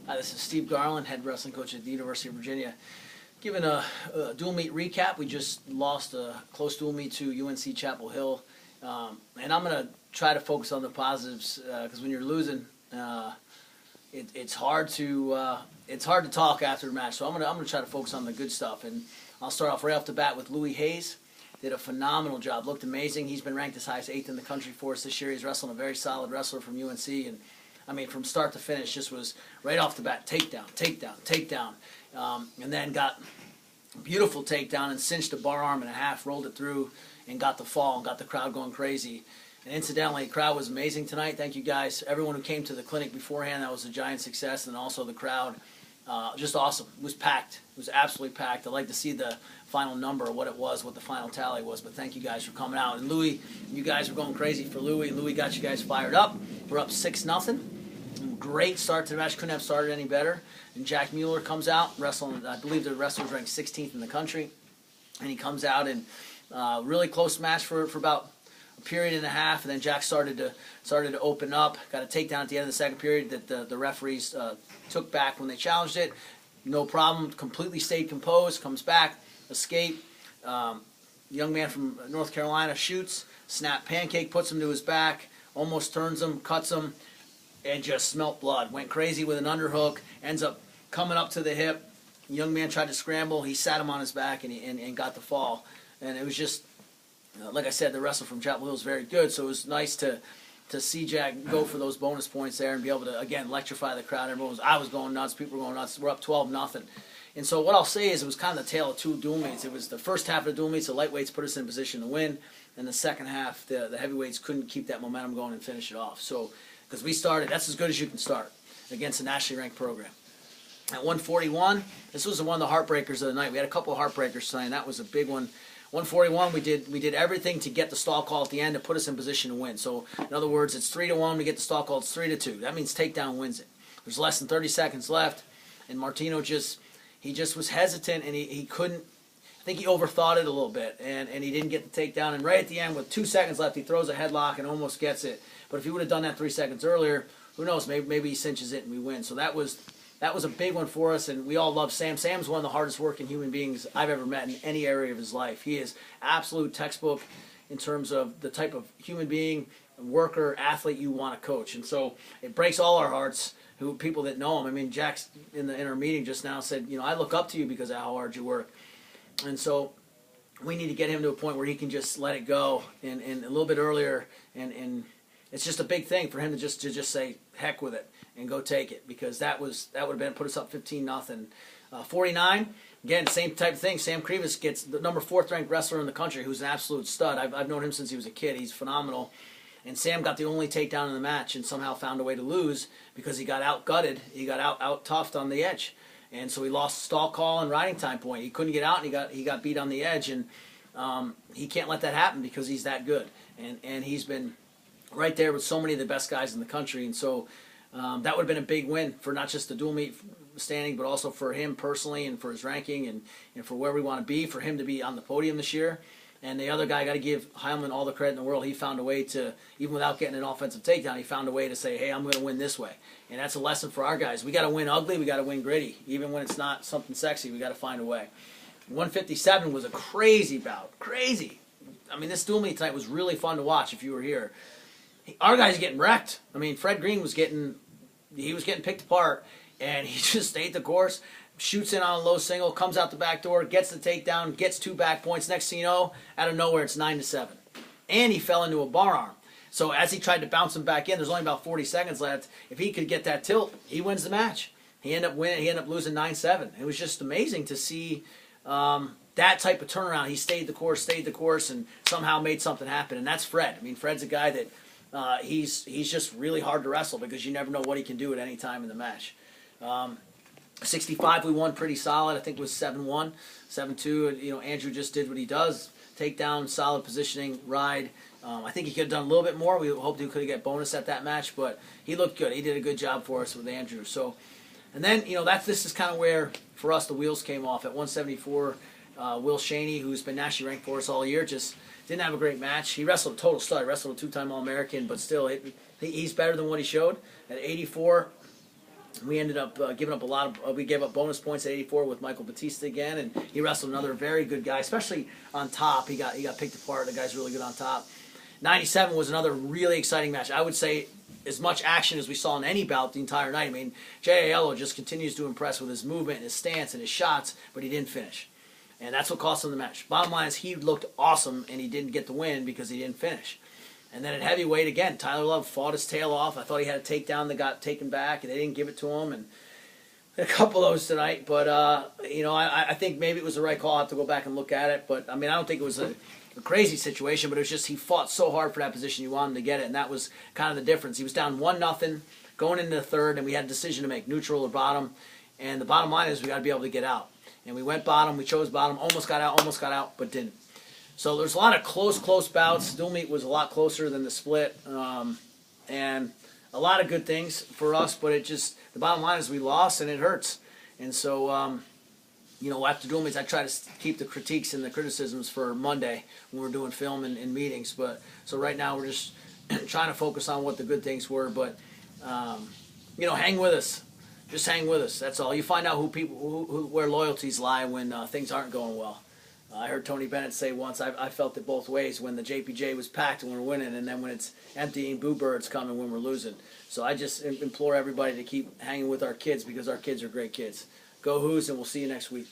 Hi, this is Steve Garland, head wrestling coach at the University of Virginia. Giving a dual meet recap. We just lost a close dual meet to UNC Chapel Hill, and I'm going to try to focus on the positives because when you're losing, it's hard to talk after the match. So I'm gonna try to focus on the good stuff, and I'll start off right off the bat with Louis Hayes. Did a phenomenal job. Looked amazing. He's been ranked as high as 8th in the country for us this year. He's wrestling a very solid wrestler from UNC, and I mean, from start to finish, just was right off the bat, takedown, and then got a beautiful takedown and cinched a bar arm and a half, rolled it through, and got the fall and got the crowd going crazy. And incidentally, the crowd was amazing tonight. Thank you guys. Everyone who came to the clinic beforehand, that was a giant success, and also the crowd, just awesome. It was packed. It was absolutely packed. I'd like to see the final number, what it was, what the final tally was, but thank you guys for coming out. And Louis, you guys were going crazy for Louis. Louis got you guys fired up. We're up 6-0. Great start to the match. Couldn't have started any better. And Jack Mueller comes out wrestling. I believe the wrestler was ranked 16th in the country, and he comes out and really close match for about a period and a half. And then Jack started to open up. Got a takedown at the end of the second period that the referees took back when they challenged it. No problem. Completely stayed composed. Comes back. Escape. Young man from North Carolina shoots. Snap pancake. Puts him to his back. Almost turns him. Cuts him. And just smelt blood. Went crazy with an underhook. Ends up coming up to the hip. The young man tried to scramble. He sat him on his back and got the fall. And it was just, like I said, the wrestler from Chapel Hill is very good. So it was nice to see Jack go for those bonus points there and be able to, again, electrify the crowd. I was going nuts. People were going nuts. We're up 12-0. And so what I'll say is it was kind of the tale of two dual meets. It was the first half of the dual meets, the lightweights put us in position to win. And the second half, the heavyweights couldn't keep that momentum going and finish it off. So, because we started, that's as good as you can start against a nationally ranked program. At 141, this was one of the heartbreakers of the night. We had a couple of heartbreakers tonight, and that was a big one. 141, we did everything to get the stall call at the end to put us in position to win. So, in other words, it's 3-1. We get the stall call. It's 3-2. That means takedown wins it. There's less than 30 seconds left, and Martino just was hesitant, and he couldn't. I think he overthought it a little bit, and he didn't get the takedown. And right at the end, with 2 seconds left, he throws a headlock and almost gets it. But if he would have done that 3 seconds earlier, who knows? Maybe he cinches it and we win. So that was a big one for us, and we all love Sam. Sam's one of the hardest working human beings I've ever met in any area of his life. He is absolute textbook in terms of the type of human being, worker, athlete you want to coach. And so it breaks all our hearts, people that know him. I mean, Jack's in our meeting just now said, I look up to you because of how hard you work. And so we need to get him to a point where he can just let it go and a little bit earlier, and it's just a big thing for him to just say heck with it and go take it, because that would have been put us up 15-0. 49, again, same type of thing. Sam Krivas gets the number 4th ranked wrestler in the country, who's an absolute stud. I've known him since he was a kid. He's phenomenal. And Sam got the only takedown in the match and somehow found a way to lose because he got out-gutted. He got out-toughed on the edge. And so he lost stall call and riding time point. He couldn't get out, and he got beat on the edge. And he can't let that happen because he's that good. And he's been right there with so many of the best guys in the country. And so that would have been a big win for not just the dual meet standing, but also for him personally and for his ranking and for where we want to be, for him to be on the podium this year. And the other guy, got to give Heilman all the credit in the world. He found a way to, even without getting an offensive takedown, he found a way to say, hey, I'm going to win this way. And that's a lesson for our guys. We got to win ugly. We got to win gritty. Even when it's not something sexy, we got to find a way. 157 was a crazy bout. Crazy. I mean, this dual meet tonight was really fun to watch if you were here. Our guy's getting wrecked. I mean, Fred Green was getting picked apart, and he just stayed the course. Shoots in on a low single, comes out the back door, gets the takedown, gets 2 back points. Next thing you know, out of nowhere, it's 9-7. And he fell into a bar arm. So as he tried to bounce him back in, there's only about 40 seconds left. If he could get that tilt, he wins the match. He ended up winning. He ended up losing 9-7. It was just amazing to see that type of turnaround. He stayed the course, and somehow made something happen. And that's Fred. I mean, Fred's a guy that he's just really hard to wrestle because you never know what he can do at any time in the match. 65, we won pretty solid. I think it was 7-1, 7-2. Andrew just did what he does. Takedown, solid positioning, ride. I think he could have done a little bit more. We hoped he could get bonus at that match, but he looked good. He did a good job for us with Andrew. So, and then, this is kind of where, for us, the wheels came off. At 174, Will Shaney, who's been nationally ranked for us all year, just didn't have a great match. He wrestled a total stud. He wrestled a 2-time All-American, but still, he's better than what he showed. At 84, We ended up giving up a lot of. We gave up bonus points at 84 with Michael Batista again, and he wrestled another very good guy, especially on top. He got picked apart. The guy's really good on top. 97 was another really exciting match. I would say as much action as we saw in any bout the entire night. I mean, Jay Aiello just continues to impress with his movement and his stance and his shots, but he didn't finish. And that's what cost him the match. Bottom line is he looked awesome, and he didn't get the win because he didn't finish. And then at heavyweight, again, Tyler Love fought his tail off. I thought he had a takedown that got taken back, and they didn't give it to him. And a couple of those tonight. But, I think maybe it was the right call. I'll have to go back and look at it. But, I mean, I don't think it was a crazy situation, but it was just he fought so hard for that position. You wanted him to get it, and that was kind of the difference. He was down 1-0 going into the third, and we had a decision to make, neutral or bottom. And the bottom line is we got to be able to get out. And we went bottom. We chose bottom. Almost got out, but didn't. So there's a lot of close bouts. Dual meet was a lot closer than the split. And a lot of good things for us, but the bottom line is we lost, and it hurts. And so, after dual meets, I try to keep the critiques and the criticisms for Monday when we're doing film and meetings. But so right now we're just trying to focus on what the good things were. But, hang with us. Just hang with us. That's all. You find out where loyalties lie when things aren't going well. I heard Tony Bennett say once, I felt it both ways, when the JPJ was packed and we're winning, and then when it's empty and boo birds coming when we're losing. So I just implore everybody to keep hanging with our kids, because our kids are great kids. Go Who's, and we'll see you next week.